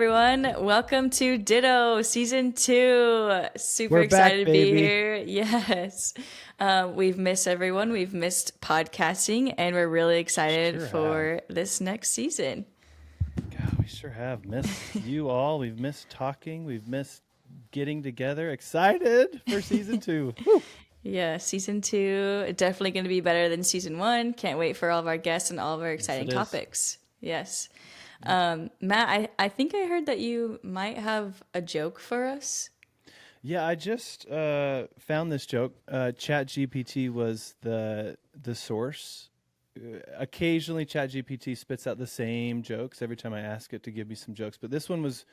everyone. Welcome to Ditto Season 2. Super We're back, excited to be baby. here. Yes. We've missed everyone. We've missed podcasting, and we're really excited Sure have. for this next season. God, we sure have missed you all. We've missed talking. We've missed getting together. Excited for season 2. Woo. Yeah, Season 2 definitely going to be better than Season 1. Can't wait for all of our guests and all of our Yes, exciting it is. topics. Yes. Yep. Matt, I think I heard that you might have a joke for us. Yeah, I just found this joke. ChatGPT was the source. Occasionally, ChatGPT spits out the same jokes every time I ask it to give me some jokes, but this one was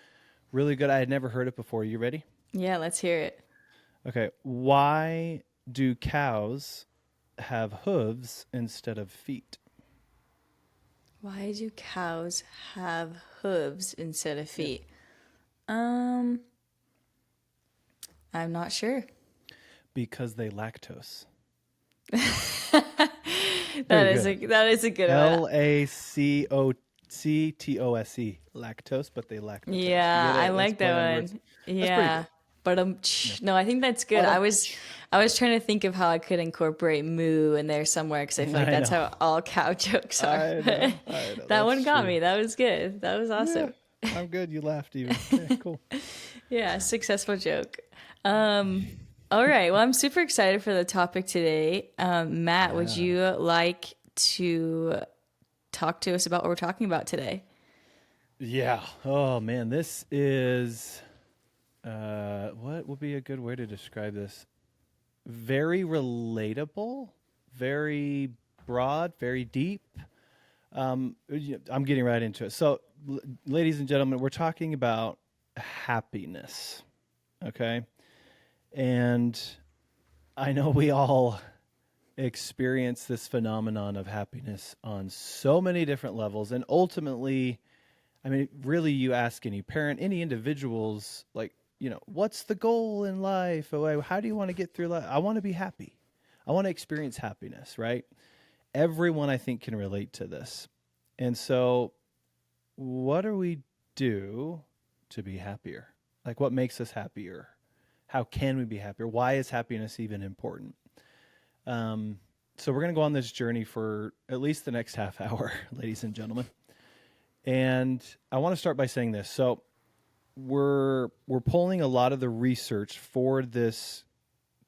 really good. I had never heard it before. You ready? Yeah, let's hear it. Okay. Why do cows have hooves instead of feet? Why do cows have hooves instead of Yeah. feet? I'm not sure. Because they lactose. That Very is good. a good one. Lactose. Lactose, but they lactose. You Yeah, get I it? That's like play on that words. one. That's pretty Yeah. good. But Yeah. no, I think that's good. But I was trying to think of how I could incorporate moo in there somewhere because I feel like I that's know. how all cow jokes are. I know. I know. That That's one got true. me. That was good. That was Yeah. awesome. I'm good. You laughed even. Okay, cool. Yeah, successful joke. All right. Well, I'm super excited for the topic today. Matt, would Yeah. you like to talk to us about what we're talking about today? Yeah. Oh man, this is what would be a good way to describe this? Very relatable, very broad, very deep. I'm getting right into it. So, ladies and gentlemen, we're talking about happiness, okay? And I know we all experience this phenomenon of happiness on so many different levels. And ultimately, I mean, really, you ask any parent, any individuals, like, what's the goal in life? Or how do you want to get through life? I want to be happy. I want to experience happiness, right? Everyone, I think, can relate to this. And so, what do we do to be happier? Like, what makes us happier? How can we be happier? Why is happiness even important? Um, so, we're going to go on this journey for at least the next half hour, ladies and gentlemen. And I want to start by saying this. So, we're pulling a lot of the research for this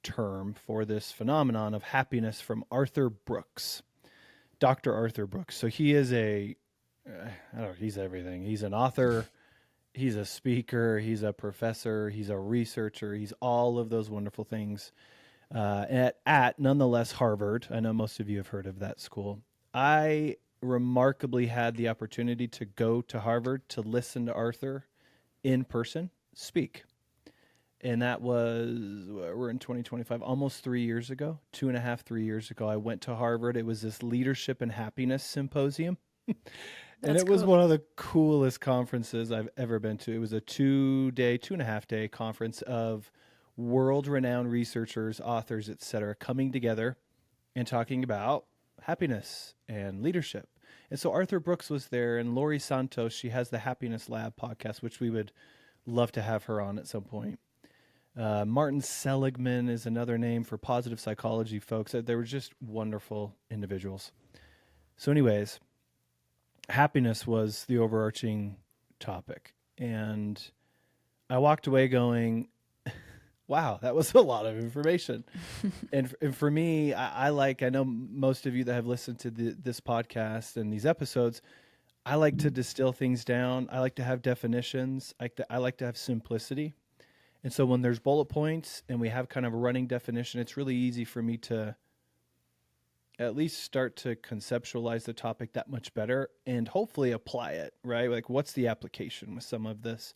term, for this phenomenon of happiness from Arthur Brooks. Dr. Arthur Brooks. So he is I don't know, he's everything. He's an author, he's a speaker, he's a professor, he's a researcher, he's all of those wonderful things at nonetheless Harvard. I know most of you have heard of that school. I remarkably had the opportunity to go to Harvard to listen to Arthur in person speak. And that was, we're in 2025, almost 3 years ago, 2.5, 3 years ago. I went to Harvard. It was this leadership and happiness symposium. And That's it was cool. one of the coolest conferences I've ever been to. It was a 2-day, 2.5 day conference of world renowned researchers, authors, etc., coming together and talking about happiness and leadership. And so Arthur Brooks was there, and Laurie Santos, she has the Happiness Lab podcast, which we would love to have her on at some point. Martin Seligman is another name for positive psychology folks. They were just wonderful individuals. So, anyways, happiness was the overarching topic. And I walked away going, wow, that was a lot of information. And for me, I know most of you that have listened to this podcast and these episodes, I like to distill things down. I like to have definitions. I like to have simplicity. And so when there's bullet points and we have kind of a running definition, it's really easy for me to at least start to conceptualize the topic that much better and hopefully apply it, right? Like, what's the application with some of this?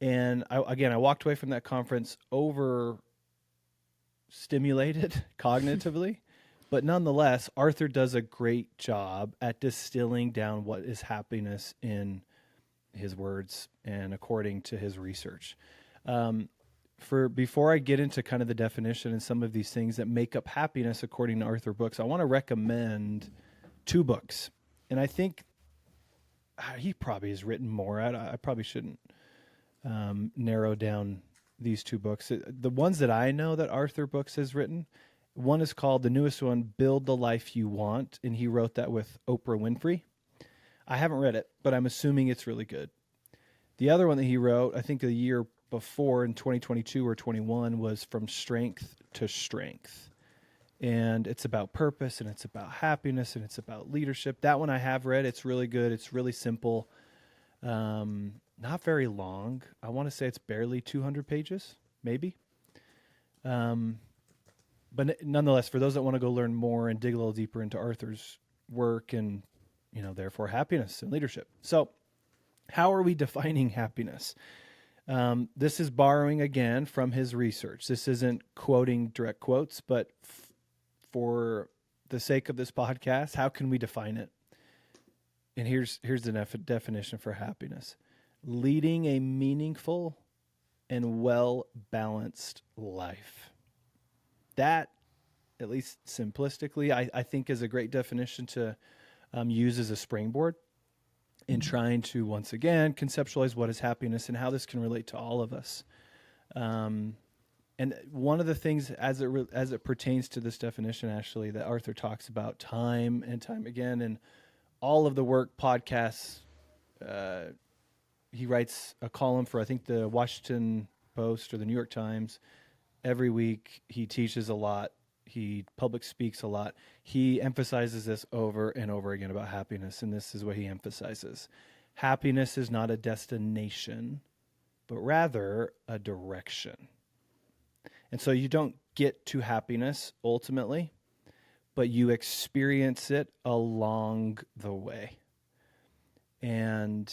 And I walked away from that conference overstimulated cognitively, but nonetheless, Arthur does a great job at distilling down what is happiness in his words and according to his research. Before I get into kind of the definition and some of these things that make up happiness according to Arthur Brooks, I want to recommend 2 books. And I think he probably has written more. I probably shouldn't narrow down these two books. The ones that I know that Arthur Brooks has written, one is called, the newest one, Build the Life You Want, and he wrote that with Oprah Winfrey. I haven't read it, but I'm assuming it's really good. The other one that he wrote, I think a year before in 2022 or 21, was From Strength to Strength. And it's about purpose, and it's about happiness, and it's about leadership. That one I have read. It's really good. It's really simple. Not very long. I want to say it's barely 200 pages, maybe. But nonetheless, for those that want to go learn more and dig a little deeper into Arthur's work and, therefore happiness and leadership. So how are we defining happiness? This is borrowing again from his research. This isn't quoting direct quotes, but for the sake of this podcast, how can we define it? And here's the definition for happiness: leading a meaningful and well-balanced life. That, at least simplistically, I think is a great definition to use as a springboard in trying to, once again, conceptualize what is happiness and how this can relate to all of us. And one of the things, as it pertains to this definition, actually, that Arthur talks about time and time again, and all of the work, podcasts, he writes a column for, I think, the Washington Post or the New York Times every week. He teaches a lot. He public speaks a lot. He emphasizes this over and over again about happiness, and this is what he emphasizes. Happiness is not a destination, but rather a direction. And so you don't get to happiness ultimately, but you experience it along the way. And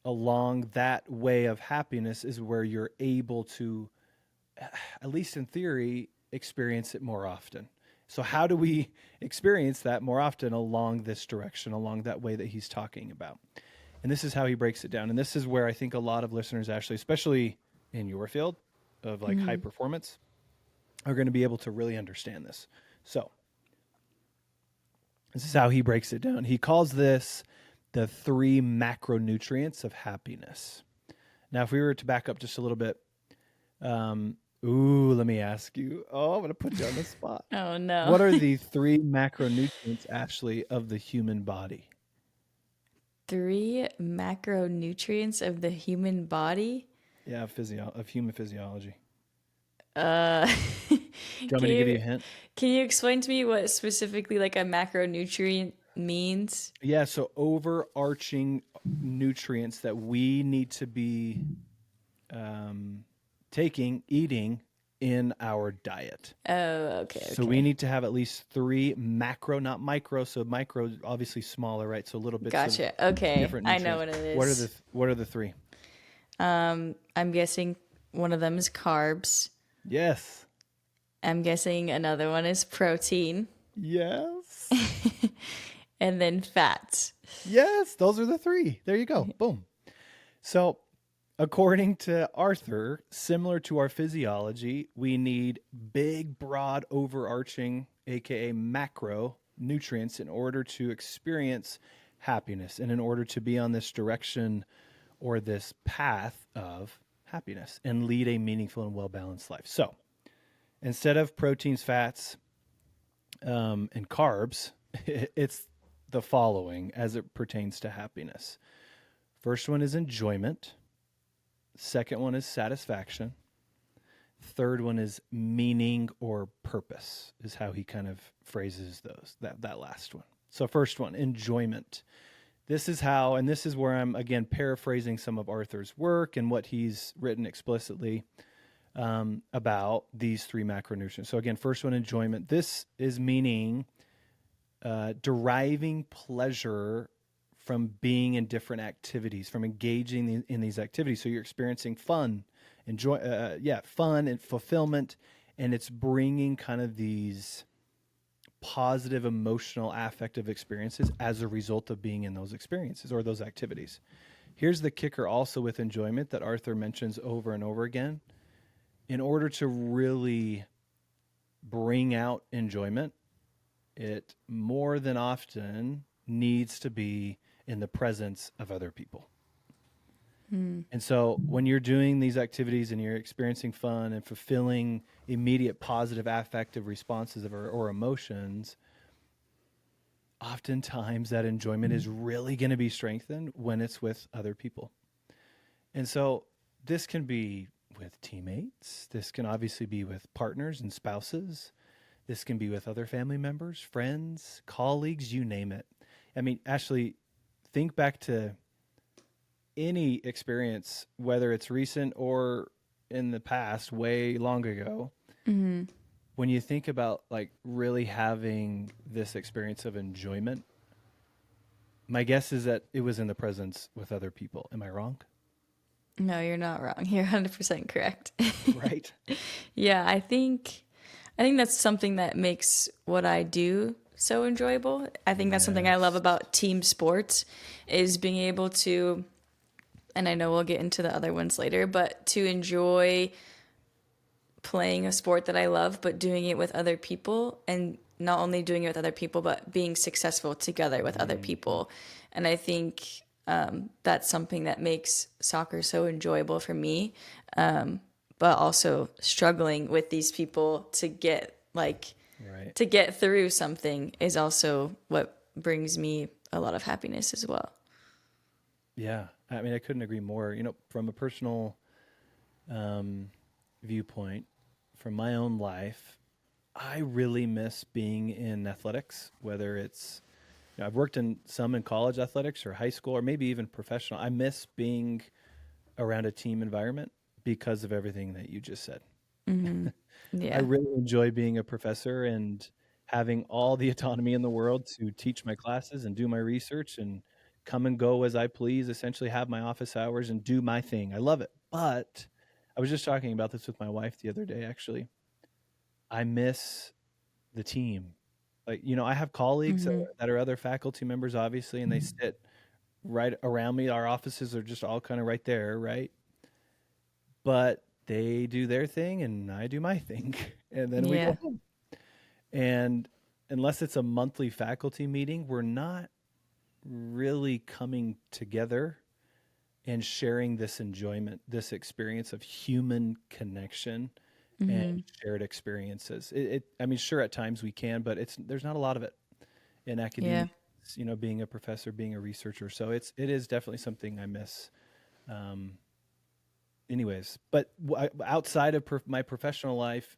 along that way of happiness is where you're able to, at least in theory, experience it more often. So how do we experience that more often? Along this direction, along that way that he's talking about. And this is how he breaks it down. And this is where I think a lot of listeners actually, especially in your field of like high performance, are going to be able to really understand this. So this is how he breaks it down. He calls this the 3 macronutrients of happiness. Now, if we were to back up just a little bit, let me ask you. Oh, I'm going to put you on the spot. Oh, no. What are the 3 macronutrients, Ashley, of the human body? 3 macronutrients of the human body? Yeah, of human physiology. Uh, Do you want me to give you a hint? Can you explain to me what specifically like a macronutrient means? Yeah, so overarching nutrients that we need to be eating in our diet. Oh, okay. So we need to have at least 3 macro, not micro. So micro, obviously smaller, right? So little bits Gotcha. of Okay. different I nutrients. know what it is. What are the 3? I'm guessing one of them is carbs. Yes. I'm guessing another one is protein. Yes. And then fats. Yes, those are the 3. There you go. Boom. So according to Arthur, similar to our physiology, we need big, broad, overarching, aka macro nutrients in order to experience happiness and in order to be on this direction or this path of happiness and lead a meaningful and well-balanced life. So instead of proteins, fats, and carbs, it's the following as it pertains to happiness. First one is enjoyment. Second one is satisfaction. Third one is meaning or purpose, is how he kind of phrases that last one. So first one, enjoyment. This is how, and this is where I'm, again, paraphrasing some of Arthur's work and what he's written explicitly about these 3 macronutrients. So again, first one, enjoyment. This is meaning deriving pleasure from being in different activities, from engaging in these activities. So you're experiencing fun, fun and fulfillment, and it's bringing kind of these positive emotional affective experiences as a result of being in those experiences or those activities. Here's the kicker also with enjoyment that Arthur mentions over and over again. In order to really bring out enjoyment, it more than often needs to be in the presence of other people. And so when you're doing these activities and you're experiencing fun and fulfilling immediate positive affective responses or emotions, oftentimes that enjoyment is really going to be strengthened when it's with other people. And so this can be with teammates. This can obviously be with partners and spouses. This can be with other family members, friends, colleagues, you name it. I mean, Ashley, think back to any experience, whether it's recent or in the past, way long ago, when you think about like really having this experience of enjoyment, my guess is that it was in the presence with other people. Am I wrong? No, you're not wrong. You're 100% correct. Right. Yeah, I think that's something that makes what I do so enjoyable. I think that's something I love Yes. about team sports is being able to, and I know we'll get into the other ones later, but to enjoy playing a sport that I love, but doing it with other people, and not only doing it with other people, but being successful together with other Mm, people. And I think that's something that makes soccer so enjoyable for me, but also struggling with these people to get right. to get through something is also what brings me a lot of happiness as well. Yeah. I mean, I couldn't agree more. From a personal um, viewpoint, from my own life, I really miss being in athletics, whether it's, I've worked in some in college athletics or high school or maybe even professional. I miss being around a team environment because of everything that you just said. I Yeah. really enjoy being a professor and having all the autonomy in the world to teach my classes and do my research and come and go as I please, essentially have my office hours and do my thing. I love it. But I was just talking about this with my wife the other day, actually. I miss the team. Like, I have colleagues that are other faculty members, obviously, and they sit right around me. Our offices are just all kind of right there, right? But they do their thing and I do my thing. And then we Yeah. go home. And unless it's a monthly faculty meeting, we're not really coming together and sharing this enjoyment, this experience of human connection and shared experiences. I mean, sure, at times we can, but there's not a lot of it in academia. Yeah. Being a professor, being a researcher. So it is definitely something I miss. Um, anyways, but outside of my professional life,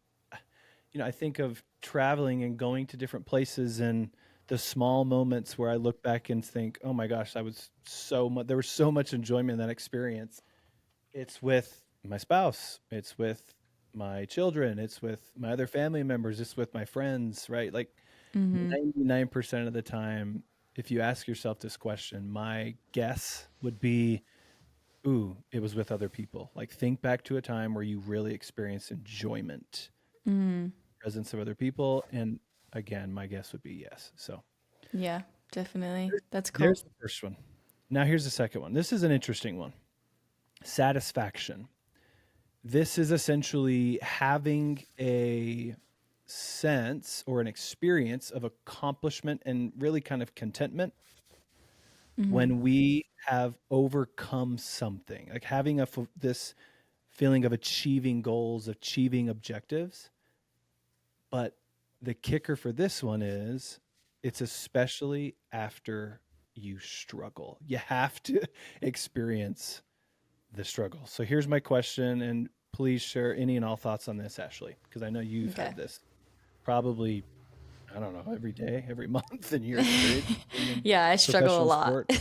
I think of traveling and going to different places and the small moments where I look back and think, oh my gosh, there was so much enjoyment in that experience. It's with my spouse, it's with my children, it's with my other family members, it's with my friends, right? Like 99% of the time, if you ask yourself this question, my guess would be, ooh, it was with other people. Like think back to a time where you really experienced enjoyment, presence of other people, and again, my guess would be yes. So Yeah, definitely. That's cool. there's the first one. Now here's the second one. This is an interesting one. Satisfaction. This is essentially having a sense or an experience of accomplishment and really kind of contentment when we have overcome something, like having this feeling of achieving goals, achieving objectives. But the kicker for this one is it's especially after you struggle. You have to experience the struggle. So here's my question, and please share any and all thoughts on this, Ashley, because I know you've Okay. had this probably, I don't know, every day, every month in your experience being in Yeah, I struggle a professional lot. sport.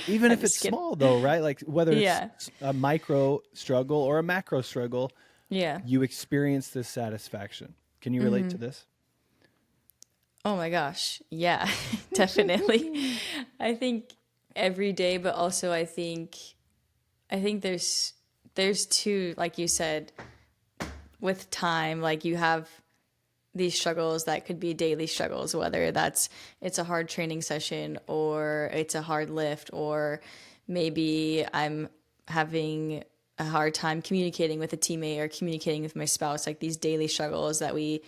Even I'm if it's just kidding. small, though, right? Like whether it's Yeah. a micro struggle or a macro struggle, Yeah. you experience this satisfaction. Can you relate to this? Oh my gosh. Yeah, definitely. I think every day, but also I think there's two, like you said, with time, like you have these struggles that could be daily struggles, whether it's a hard training session or it's a hard lift, or maybe I'm having a hard time communicating with a teammate or communicating with my spouse, like these daily struggles that we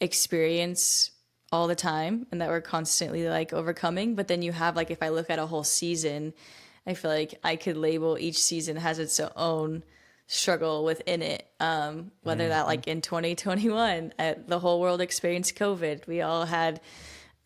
experience all the time and that we're constantly like overcoming. But then you have like, if I look at a whole season, I feel like I could label each season has its own struggle within it. Whether that Mm-hmm. like in 2021, the whole world experienced COVID. We all had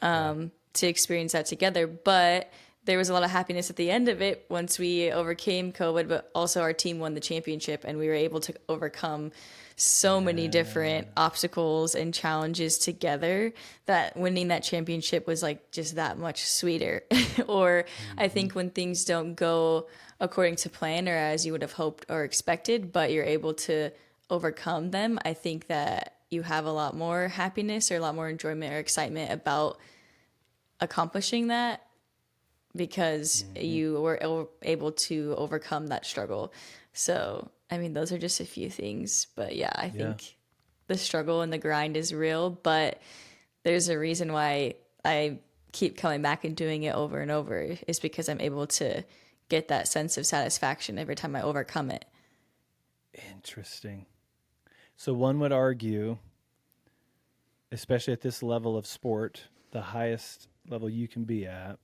Yeah. to experience that together. But there was a lot of happiness at the end of it once we overcame COVID, but also our team won the championship and we were able to overcome so many different Yeah. obstacles and challenges together that winning that championship was like just that much sweeter. Or I Mm-hmm. think when things don't go according to plan or as you would have hoped or expected, but you're able to overcome them, I think that you have a lot more happiness or a lot more enjoyment or excitement about accomplishing that because Mm-hmm. you were able to overcome that struggle. So, I mean, those are just a few things. But yeah, I Yeah. think the struggle and the grind is real, but there's a reason why I keep coming back and doing it over and over is because I'm able to get that sense of satisfaction every time I overcome it. Interesting. So one would argue, especially at this level of sport, the highest level you can be at,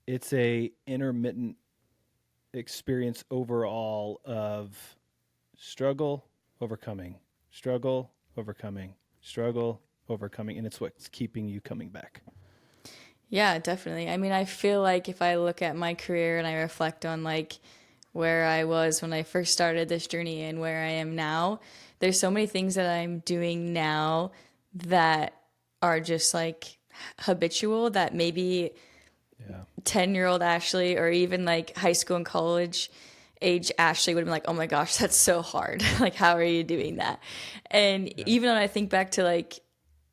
it's a intermittent experience overall of struggle, overcoming, struggle, overcoming, struggle, overcoming, and it's what's keeping you coming back. Yeah, definitely. I mean, I feel like if I look at my career and I reflect on like where I was when I first started this journey and where I am now, there's so many things that I'm doing now that are just like habitual that maybe Yeah. 10-year-old Ashley or even like high school and college age Ashley would have been like, oh my gosh, that's so hard. Like, how are you doing that? And Yeah. even when I think back to like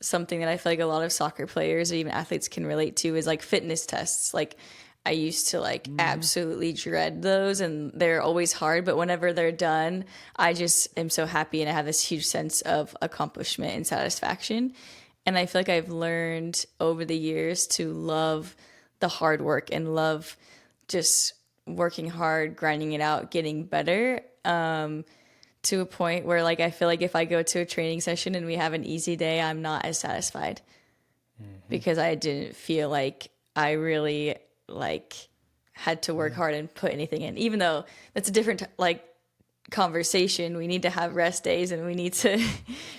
something that I feel like a lot of soccer players or even athletes can relate to is like fitness tests. Like, I used to like Mm-hmm. absolutely dread those and they're always hard, but whenever they're done, I just am so happy and I have this huge sense of accomplishment and satisfaction. And I feel like I've learned over the years to love the hard work and love just working hard, grinding it out, getting better to a point where like I feel like if I go to a training session and we have an easy day, I'm not as satisfied Mm-hmm. because I didn't feel like I really like had to work Yeah. hard and put anything in. Even though that's a different like conversation, we need to have rest days and we need to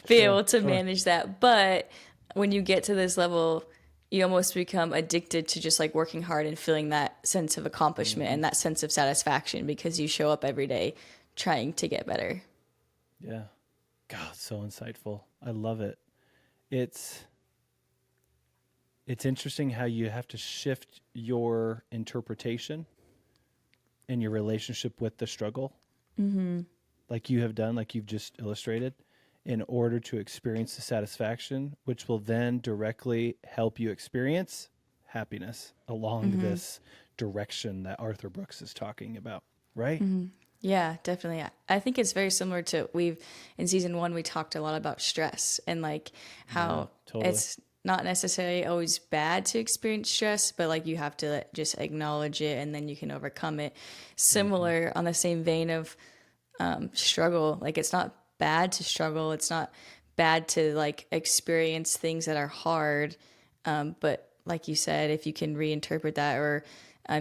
be Sure. able to Sure. manage that. But when you get to this level, you almost become addicted to just like working hard and feeling that sense of accomplishment Mm-hmm. and that sense of satisfaction because you show up every day trying to get better. Yeah. God, so insightful. I love it. It's it's interesting how you have to shift your interpretation and your relationship with the struggle, like you have done, like you've just illustrated, in order to experience the satisfaction, which will then directly help you experience happiness along this direction that Arthur Brooks is talking about, right? Yeah, definitely. I think it's very similar to we've in season one we talked a lot about stress and like Yeah, how totally. it's not necessarily always bad to experience stress, but like you have to just acknowledge it and then you can overcome it. Hmm. Similar on the same vein of struggle, like it's not bad to struggle. It's not bad to like experience things that are hard. But like you said, if you can reinterpret that or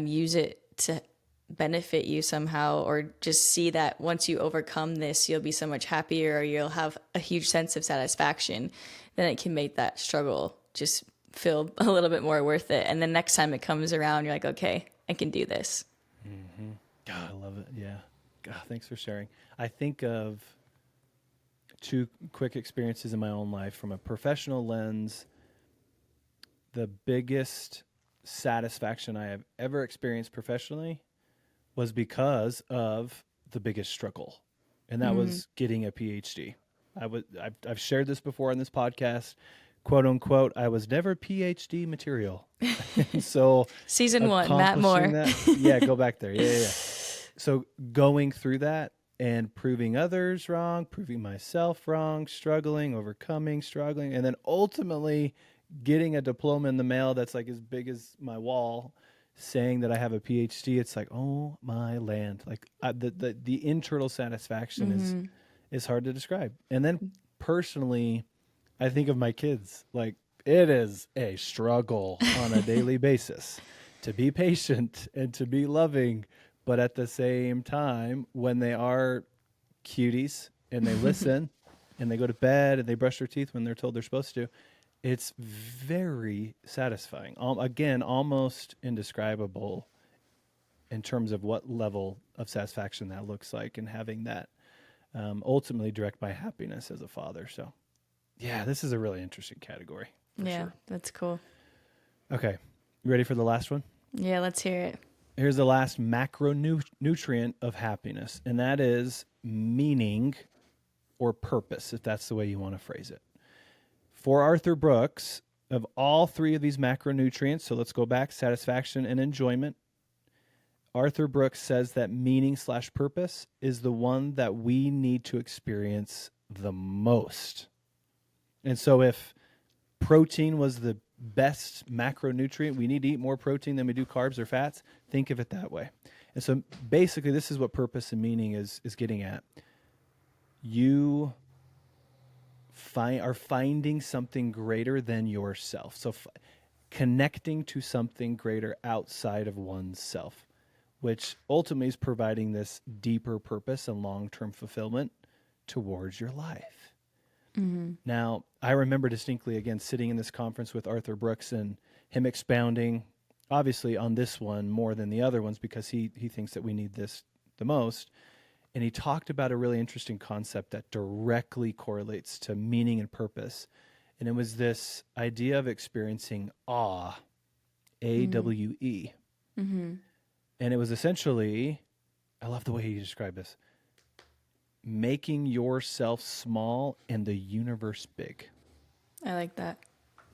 use it to benefit you somehow, or just see that once you overcome this, you'll be so much happier or you'll have a huge sense of satisfaction, then it can make that struggle just feel a little bit more worth it. And then next time it comes around, you're like, okay, I can do this. Hmm. God, I love it. Yeah. God, thanks for sharing. I think of two quick experiences in my own life from a professional lens. The biggest satisfaction I have ever experienced professionally was because of the biggest struggle, and that was getting a PhD. I've shared this before on this podcast, quote unquote. I was never PhD material, and so Season one, Matt accomplishing Moore. that, yeah, go back there, yeah, yeah, yeah. So going through that and proving others wrong, proving myself wrong, struggling, overcoming, struggling, and then ultimately getting a diploma in the mail that's like as big as my wall saying that I have a PhD. It's like, oh my land. Like the internal satisfaction is hard to describe. And then personally, I think of my kids. Like it is a struggle on a daily basis to be patient and to be loving. But at the same time, when they are cuties and they listen and they go to bed and they brush their teeth when they're told they're supposed to, it's very satisfying. Again, almost indescribable in terms of what level of satisfaction that looks like, and having that ultimately direct my happiness as a father. So, yeah, this is a really interesting category for Yeah, sure. that's cool. Okay, you ready for the last one? Yeah, let's hear it. Here's the last macronutrient of happiness, and that is meaning or purpose, if that's the way you want to phrase it. For Arthur Brooks, of all three of these macronutrients, so let's go back, satisfaction and enjoyment, Arthur Brooks says that meaning/purpose is the one that we need to experience the most. And so if protein was the best macronutrient, we need to eat more protein than we do carbs or fats, think of it that way. And so basically this is what purpose and meaning is getting at. You are finding something greater than yourself. So connecting to something greater outside of oneself, which ultimately is providing this deeper purpose and long-term fulfillment towards your life. Mm-hmm. Now, I remember distinctly, again, sitting in this conference with Arthur Brooks and him expounding, obviously, on this one more than the other ones because he thinks that we need this the most. And he talked about a really interesting concept that directly correlates to meaning and purpose. And it was this idea of experiencing awe, A-W-E. Mm-hmm. And it was essentially, I love the way he described this, making yourself small and the universe big. I like that.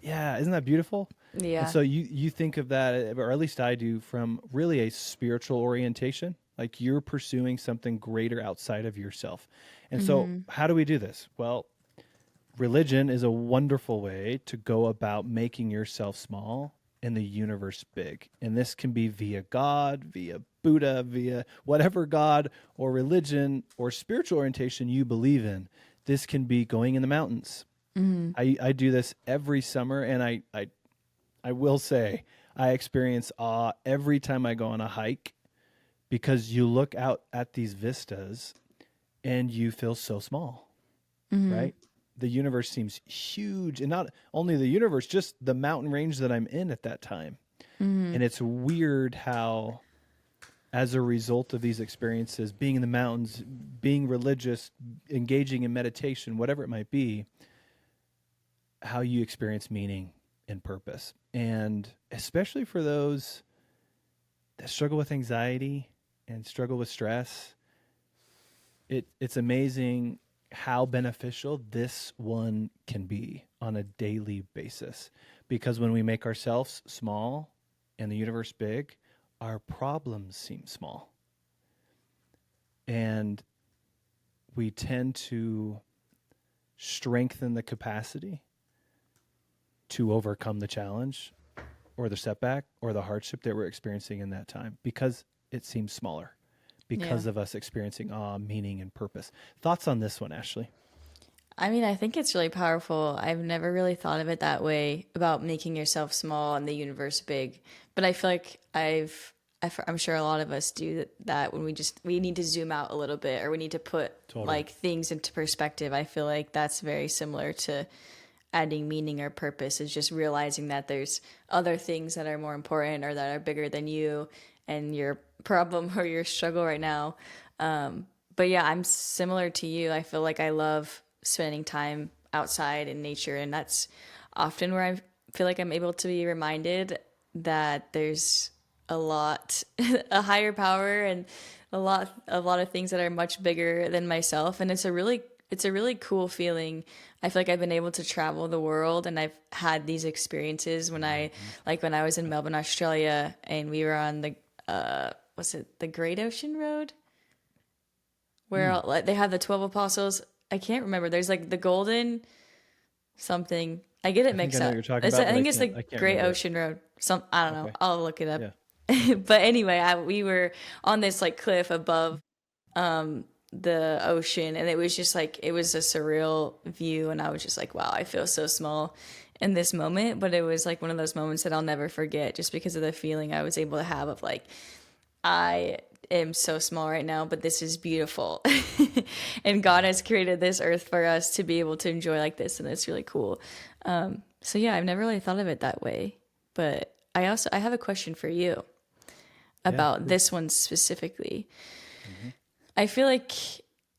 Yeah, isn't that beautiful? Yeah. And so you think of that, or at least I do, from really a spiritual orientation. Like you're pursuing something greater outside of yourself. And so how do we do this? Well, religion is a wonderful way to go about making yourself small and the universe big. And this can be via God, via Buddha, via whatever God or religion or spiritual orientation you believe in. This can be going in the mountains. I do this every summer, and I will say I experience awe every time I go on a hike, because you look out at these vistas and you feel so small, right? The universe seems huge, and not only the universe, just the mountain range that I'm in at that time. And it's weird how, as a result of these experiences, being in the mountains, being religious, engaging in meditation, whatever it might be, how you experience meaning and purpose. And especially for those that struggle with anxiety and struggle with stress, it's amazing how beneficial this one can be on a daily basis. Because when we make ourselves small and the universe big, our problems seem small. And we tend to strengthen the capacity to overcome the challenge or the setback or the hardship that we're experiencing in that time, because it seems smaller, because of us experiencing awe, meaning, and purpose. Thoughts on this one, Ashley? I mean, I think it's really powerful. I've never really thought of it that way, about making yourself small and the universe big. But I feel like I'm sure a lot of us do that when we need to zoom out a little bit, or we need to put like things into perspective. I feel like that's very similar to adding meaning or purpose, is just realizing that there's other things that are more important or that are bigger than you and your problem or your struggle right now. But yeah, I'm similar to you. I feel like I love spending time outside in nature, and that's often where I feel like I'm able to be reminded that there's a higher power, and a lot of things that are much bigger than myself. And it's a really cool feeling. I feel like I've been able to travel the world, and I've had these experiences when when I was in Melbourne, Australia, and we were on the was it the Great Ocean Road, where they have the 12 apostles. I can't remember. There's like the golden something. I get it mixed I know up. what you're talking about, I think it's the I can't Great remember it. Ocean Road. I don't know. Okay. I'll look it up. Yeah. But anyway, we were on this like cliff above the ocean, and it was just like, it was a surreal view, and I was just like, wow, I feel so small. in this moment, but it was like one of those moments that I'll never forget just because of the feeling I was able to have of like, I am so small right now, but this is beautiful. And God has created this earth for us to be able to enjoy like this, and it's really cool. So yeah, I've never really thought of it that way. But I have a question for you Yeah, about cool. this one specifically. Hmm. I feel like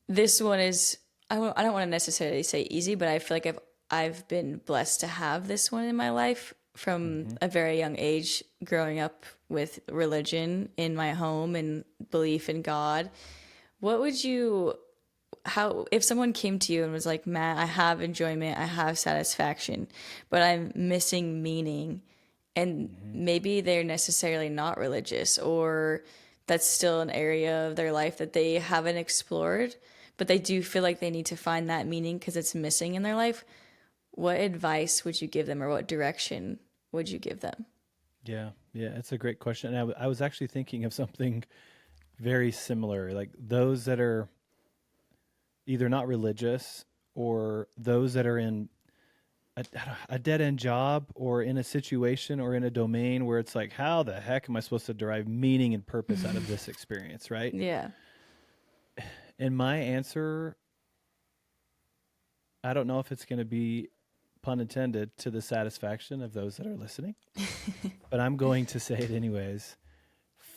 this one is I don't want to necessarily say easy, but I feel like I've been blessed to have this one in my life from Hmm. a very young age, growing up with religion in my home and belief in God. What would you how if someone came to you and was like, "Matt, I have enjoyment, I have satisfaction, but I'm missing meaning." And Hmm. maybe they're necessarily not religious, or that's still an area of their life that they haven't explored, but they do feel like they need to find that meaning because it's missing in their life. What advice would you give them, or what direction would you give them? Yeah, yeah, it's a great question. And I was actually thinking of something very similar, like those that are either not religious or those that are in a dead end job or in a situation or in a domain where it's like, how the heck am I supposed to derive meaning and purpose out of this experience, right? Yeah. And my answer, I don't know if it's going to be, pun intended, to the satisfaction of those that are listening, but I'm going to say it anyways.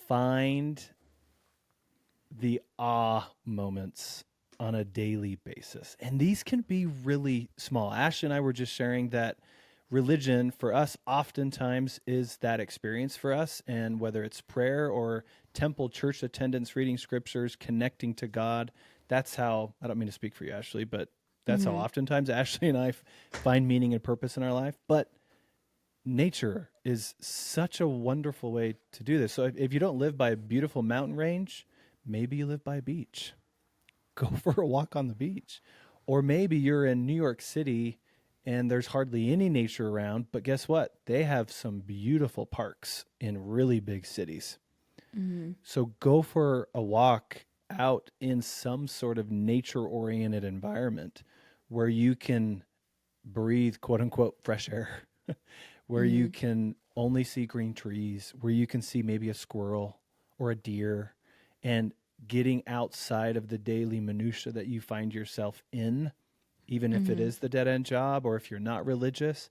Find the moments on a daily basis. And these can be really small. Ash and I were just sharing that religion for us oftentimes is that experience for us. And whether it's prayer or temple church attendance, reading scriptures, connecting to God, that's how, I don't mean to speak for you, Ashley, but that's how oftentimes Ashley and I find meaning and purpose in our life. But nature is such a wonderful way to do this. So if you don't live by a beautiful mountain range, maybe you live by a beach. Go for a walk on the beach. Or maybe you're in New York City and there's hardly any nature around, but guess what? They have some beautiful parks in really big cities. So go for a walk out in some sort of nature oriented environment where you can breathe quote unquote fresh air, where you can only see green trees, where you can see maybe a squirrel or a deer, and getting outside of the daily minutia that you find yourself in, even if it is the dead end job or if you're not religious,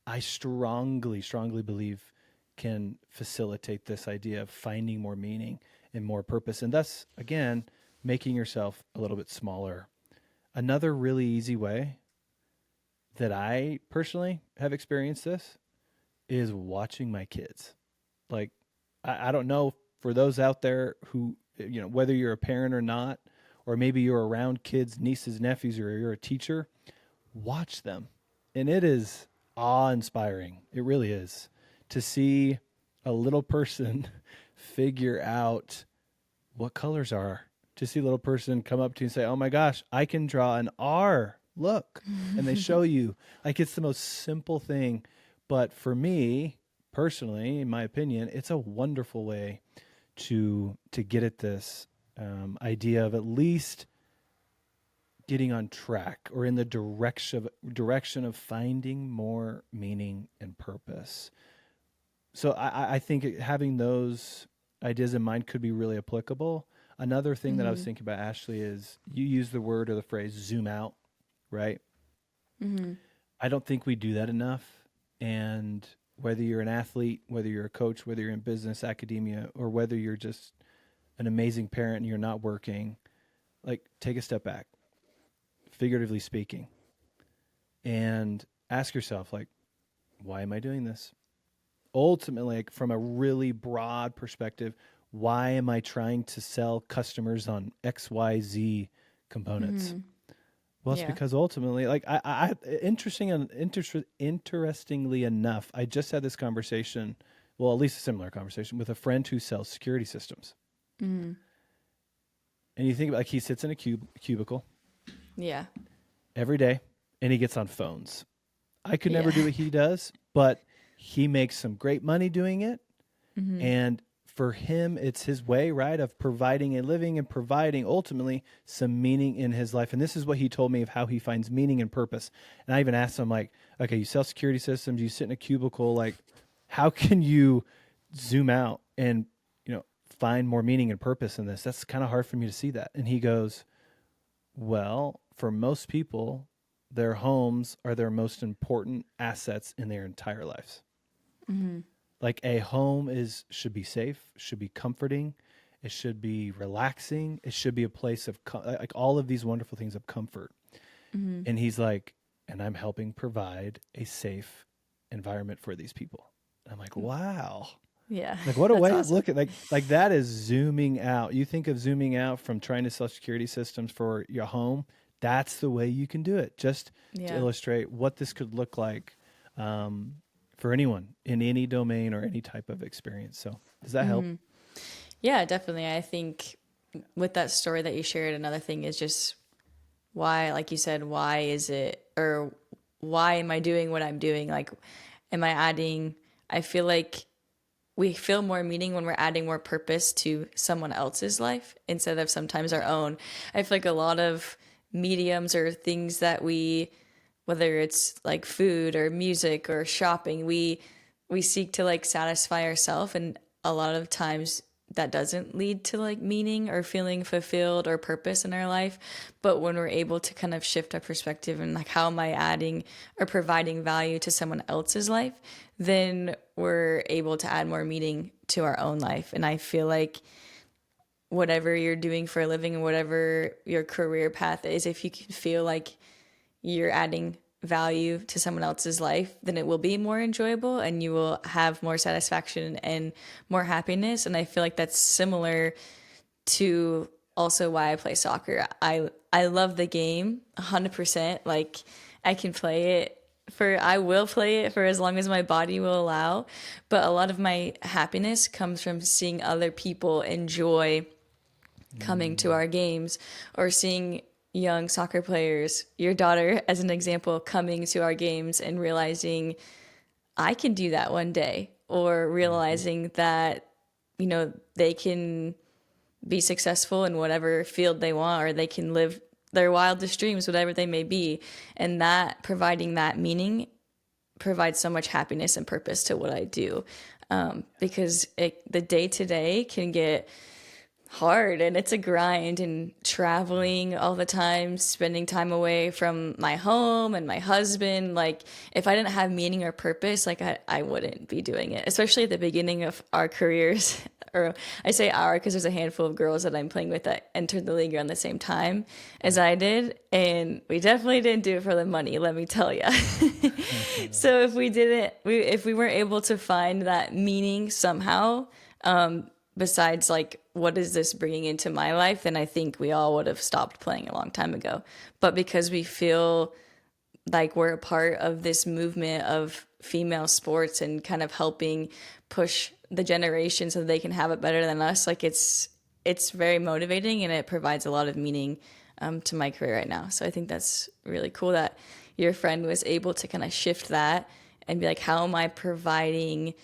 I strongly, strongly believe can facilitate this idea of finding more meaning and more purpose. And thus, again, making yourself a little bit smaller. Another really easy way that I personally have experienced this is watching my kids. Like, I don't know for those out there who, whether you're a parent or not, or maybe you're around kids, nieces, nephews, or you're a teacher, watch them. And it is awe inspiring. It really is to see a little person figure out what colors are. To see a little person come up to you and say, "Oh my gosh, I can draw an R. Look." And they show you. Like, it's the most simple thing. But for me, personally, in my opinion, it's a wonderful way to get at this idea of at least getting on track or in the direction of finding more meaning and purpose. So I think having those ideas in mind could be really applicable. Another thing that I was thinking about, Ashley, is you use the word or the phrase zoom out, right? I don't think we do that enough. And whether you're an athlete, whether you're a coach, whether you're in business, academia, or whether you're just an amazing parent and you're not working, like, take a step back, figuratively speaking, and ask yourself, like, why am I doing this? Ultimately, like, from a really broad perspective, why am I trying to sell customers on XYZ components? Well, it's Yeah. because ultimately, like, interestingly enough, I just had this conversation, well, at least a similar conversation with a friend who sells security systems. And you think about, like, he sits in a cubicle Yeah. every day and he gets on phones. I could never Yeah. do what he does, but he makes some great money doing it. And for him, it's his way, right, of providing a living and providing ultimately some meaning in his life. And this is what he told me of how he finds meaning and purpose. And I even asked him, like, okay, you sell security systems, you sit in a cubicle, like, how can you zoom out and, find more meaning and purpose in this? That's kind of hard for me to see that. And he goes, well, for most people, their homes are their most important assets in their entire lives. Mm-hmm. Like a home should be safe, should be comforting, it should be relaxing, it should be a place of like all of these wonderful things of comfort. Mm-hmm. And he's like, and I'm helping provide a safe environment for these people. And I'm like, wow. Yeah, Like what a that's way of awesome. looking, like that is zooming out. You think of zooming out from trying to sell security systems for your home. That's the way you can do it. Just to Yeah. illustrate what this could look like for anyone in any domain or any type of experience. So does that help? Mm-hmm. Yeah, definitely. I think with that story that you shared, another thing is just why, like you said, why is it, or why am I doing what I'm doing? Like, am I adding, I feel like we feel more meaning when we're adding more purpose to someone else's life instead of sometimes our own. I feel like a lot of mediums or things that we, whether it's like food or music or shopping, we seek to like satisfy ourselves, and a lot of times that doesn't lead to like meaning or feeling fulfilled or purpose in our life. But when we're able to kind of shift our perspective and like, how am I adding or providing value to someone else's life, then we're able to add more meaning to our own life. And I feel like whatever you're doing for a living and whatever your career path is, if you can feel like you're adding value to someone else's life, then it will be more enjoyable and you will have more satisfaction and more happiness. And I feel like that's similar to also why I play soccer. I love the game 100%. Like I can play it I will play it for as long as my body will allow, but a lot of my happiness comes from seeing other people enjoy coming to our games, or seeing young soccer players, your daughter as an example, coming to our games and realizing I can do that one day, or Mm-hmm. realizing that, they can be successful in whatever field they want, or they can live their wildest dreams, whatever they may be. And that providing that meaning provides so much happiness and purpose to what I do. Because the day to day can get hard and it's a grind, and Yeah. traveling all the time, spending time away from my home and my husband. Like if I didn't have meaning or purpose, like I wouldn't be doing it, especially at the beginning of our careers. Or I say our because there's a handful of girls that I'm playing with that entered the league around the same time as Right. I did, and we definitely didn't do it for the money, let me tell you. So if we weren't able to find that meaning somehow, besides like what is this bringing into my life, then I think we all would have stopped playing a long time ago. But because we feel like we're a part of this movement of female sports and kind of helping push the generation so they can have it better than us, like it's very motivating, and it provides a lot of meaning to my career right now. So I think that's really cool that your friend was able to kind of shift that and be like, how am I providing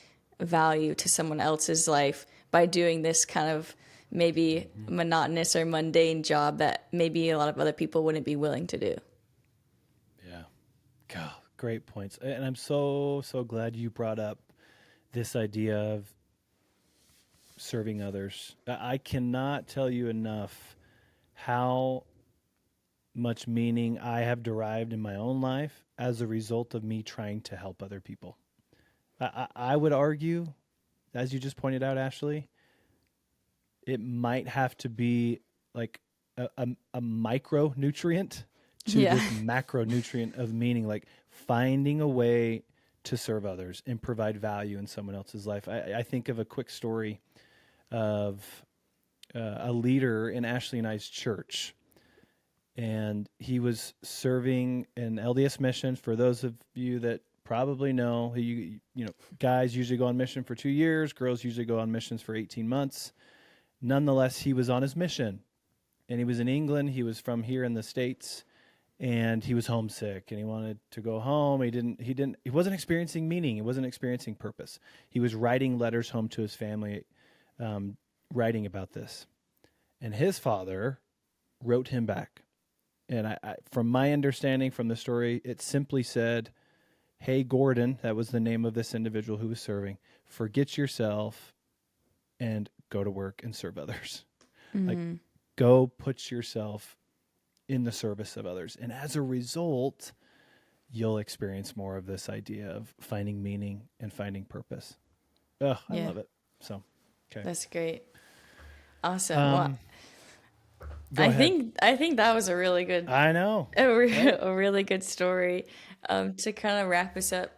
value to someone else's life by doing this kind of maybe Mm-hmm. monotonous or mundane job that maybe a lot of other people wouldn't be willing to do. Yeah. God, great points. And I'm so, so glad you brought up this idea of serving others. I cannot tell you enough how much meaning I have derived in my own life as a result of me trying to help other people. I would argue, as you just pointed out, Ashley, it might have to be like a micronutrient to Yeah. this macronutrient of meaning, like finding a way to serve others and provide value in someone else's life. I think of a quick story of a leader in Ashley and I's church, and he was serving in LDS missions. For those of you that probably know, guys usually go on mission for 2 years, girls usually go on missions for 18 months. Nonetheless, he was on his mission, and he was in England. He was from here in the States, and he was homesick, and he wanted to go home. He wasn't experiencing meaning. He wasn't experiencing purpose. He was writing letters home to his family, writing about this. And his father wrote him back. And from my understanding from the story, it simply said, "Hey, Gordon," that was the name of this individual who was serving, "forget yourself and go to work and serve others." Like, go put yourself in the service of others. And as a result, you'll experience more of this idea of finding meaning and finding purpose. Oh, I Yeah, love it. So, okay. that's great. Awesome. Well, Go ahead. I think that was a really good I know. Right? a really good story. To kind of wrap us up,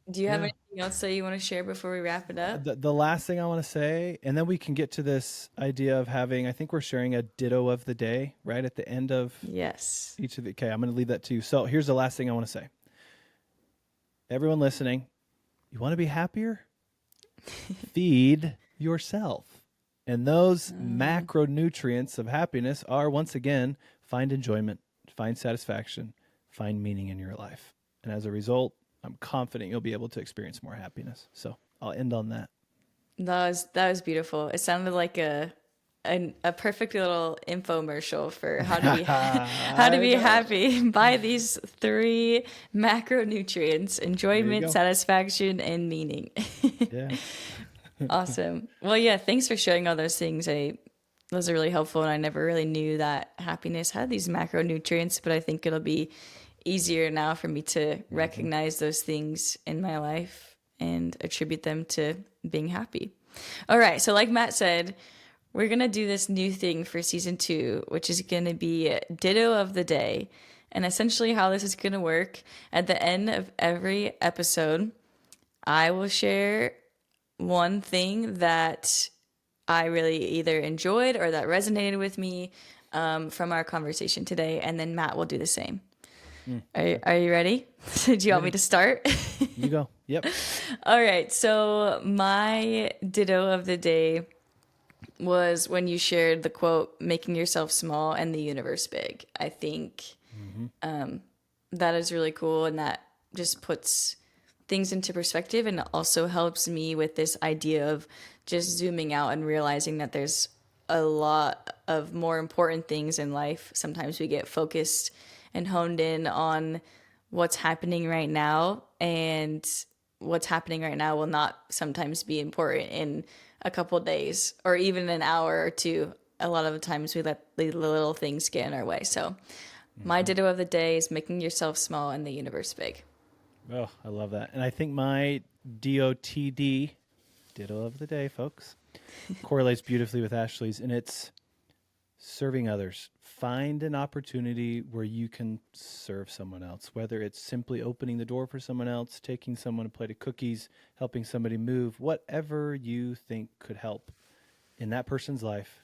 do you have Yeah. anything else that you want to share before we wrap it up? The last thing I want to say, and then we can get to this idea of having, I think we're sharing a ditto of the day, right? At the end of Yes. each of the, okay, I'm going to leave that to you. So here's the last thing I want to say. Everyone listening, you want to be happier? Feed yourself. And those macronutrients of happiness are, once again, find enjoyment, find satisfaction, find meaning in your life. And as a result, I'm confident you'll be able to experience more happiness. So I'll end on that. That was beautiful. It sounded like a perfect little infomercial for how to be how to I be know. happy. Buy these 3 macronutrients: There you enjoyment, go. satisfaction, and meaning. Yeah. Awesome. Well, yeah, thanks for sharing all those things. Those are really helpful, and I never really knew that happiness had these macronutrients, but I think it'll be easier now for me to recognize those things in my life and attribute them to being happy. All right, so like Matt said, we're going to do this new thing for season 2, which is going to be Ditto of the Day. And essentially, how this is going to work, at the end of every episode, I will share one thing that I really either enjoyed or that resonated with me from our conversation today. And then Matt will do the same. Okay. Are you ready? Do you want me Ready? to start? You go. Yep. All right. So, my ditto of the day was when you shared the quote, "making yourself small and the universe big." I think that is really cool, and that just puts things into perspective, and it also helps me with this idea of just zooming out and realizing that there's a lot of more important things in life. Sometimes we get focused and honed in on what's happening right now, and what's happening right now will not sometimes be important in a couple days or even an hour or two. A lot of the times we let the little things get in our way. So my ditto of the day is making yourself small and the universe big. Oh, I love that. And I think my DOTD, ditto of the day, folks, correlates beautifully with Ashley's, and it's serving others. Find an opportunity where you can serve someone else, whether it's simply opening the door for someone else, taking someone a plate of cookies, helping somebody move, whatever you think could help in that person's life,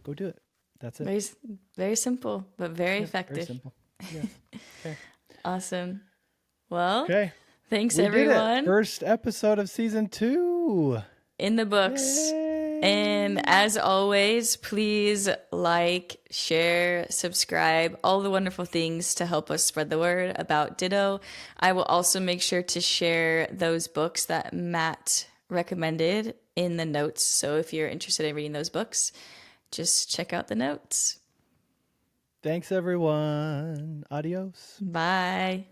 go do it. That's it. Very, very simple, but very Yeah, effective. very simple. Yes. Okay. Awesome. Well, Okay. thanks We did it. everyone. First episode of season 2. In the books. Yay. And as always, please like, share, subscribe, all the wonderful things to help us spread the word about Ditto. I will also make sure to share those books that Matt recommended in the notes. So if you're interested in reading those books, just check out the notes. Thanks, everyone. Adios. Bye.